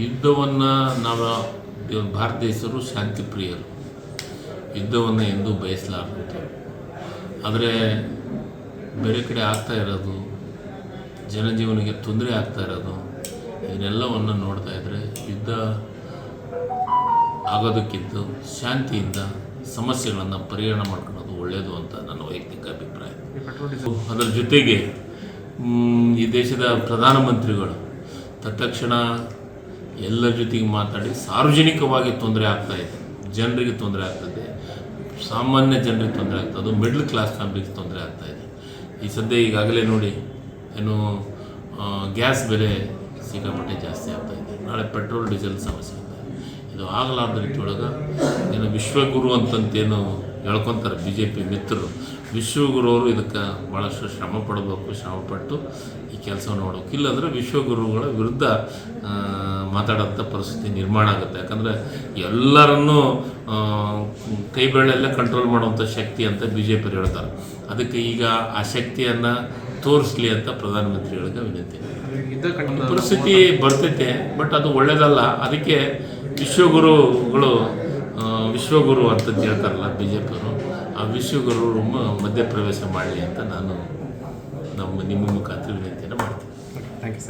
ಯುದ್ಧವನ್ನು ನಾವು ಭಾರತ ದೇಶರು ಶಾಂತಿ ಪ್ರಿಯರು, ಯುದ್ಧವನ್ನು ಎಂದೂ ಬಯಸಲಾರಂಥವ್ರು. ಆದರೆ ಬೇರೆ ಕಡೆ ಆಗ್ತಾ ಇರೋದು, ಜನಜೀವನಿಗೆ ತೊಂದರೆ ಆಗ್ತಾ ಇರೋದು, ಇದನ್ನೆಲ್ಲವನ್ನು ನೋಡ್ತಾ ಇದ್ದರೆ ಯುದ್ಧ ಆಗೋದಕ್ಕಿಂತ ಶಾಂತಿಯಿಂದ ಸಮಸ್ಯೆಗಳನ್ನು ಪರಿಹಾರ ಮಾಡ್ಕೊಳ್ಳೋದು ಒಳ್ಳೆಯದು ಅಂತ ನನ್ನ ವೈಯಕ್ತಿಕ ಅಭಿಪ್ರಾಯ. ಅದರ ಜೊತೆಗೆ ಈ ದೇಶದ ಪ್ರಧಾನಮಂತ್ರಿಗಳು ತತ್ಕ್ಷಣ ಎಲ್ಲರ ಜೊತೆಗೆ ಮಾತಾಡಿ ಸಾರ್ವಜನಿಕವಾಗಿ ತೊಂದರೆ ಆಗ್ತಾಯಿದೆ, ಜನರಿಗೆ ತೊಂದರೆ ಆಗ್ತದೆ, ಸಾಮಾನ್ಯ ಜನರಿಗೆ ತೊಂದರೆ ಆಗ್ತದೆ, ಮಿಡ್ಲ್ ಕ್ಲಾಸ್ ಫ್ಯಾಮಿಲಿಗೆ ತೊಂದರೆ ಆಗ್ತಾಯಿದೆ. ಈ ಸದ್ಯ ಈಗಾಗಲೇ ನೋಡಿ ಏನು ಗ್ಯಾಸ್ ಬೆಲೆ ಸಿಕ್ಕಾಪಟ್ಟೆ ಜಾಸ್ತಿ ಆಗ್ತಾಯಿದೆ, ನಾಳೆ ಪೆಟ್ರೋಲ್ ಡೀಸೆಲ್ ಸಮಸ್ಯೆ ಆಗ್ತಾಯಿದೆ. ಇದು ಆಗಲಾರ್ದ ರೀತಿಯೊಳಗೆ ಏನು ವಿಶ್ವಗುರು ಅಂತಂತೇನು ಹೇಳ್ಕೊತಾರೆ ಬಿ ಜೆ ಪಿ ಮಿತ್ರರು, ವಿಶ್ವಗುರು ಅವರು ಇದಕ್ಕೆ ಭಾಳಷ್ಟು ಶ್ರಮ ಪಡಬೇಕು, ಶ್ರಮಪಟ್ಟು ಈ ಕೆಲಸವನ್ನು ನೋಡೋಕೆ. ಇಲ್ಲಾಂದರೆ ವಿಶ್ವಗುರುಗಳ ವಿರುದ್ಧ ಮಾತಾಡೋಂಥ ಪರಿಸ್ಥಿತಿ ನಿರ್ಮಾಣ ಆಗುತ್ತೆ. ಯಾಕಂದರೆ ಎಲ್ಲರನ್ನೂ ಕೈ ಬೆರಳಲ್ಲೇ ಕಂಟ್ರೋಲ್ ಮಾಡುವಂಥ ಶಕ್ತಿ ಅಂತ ಬಿ ಜೆ ಪಿಯವರು ಹೇಳ್ತಾರೆ. ಅದಕ್ಕೆ ಈಗ ಆ ಶಕ್ತಿಯನ್ನು ತೋರಿಸ್ಲಿ ಅಂತ ಪ್ರಧಾನಮಂತ್ರಿಗಳಿಗೆ ವಿನಂತಿ. ಪರಿಸ್ಥಿತಿ ಬರ್ತೈತೆ, ಬಟ್ ಅದು ಒಳ್ಳೆಯದಲ್ಲ. ಅದಕ್ಕೆ ವಿಶ್ವಗುರು ಅಂತಂದು ಹೇಳ್ತಾರಲ್ಲ ಬಿ ಜೆ ಪಿಯವರು, ಆ ವಿಶ್ವಗುರು ಮಧ್ಯಪ್ರವೇಶ ಮಾಡಲಿ ಅಂತ ನಾನು ನಿಮ್ಮ ಮುಖಾಂತರ ವಿನಂತಿಯನ್ನು ಮಾಡ್ತೀನಿ. Thank you sir.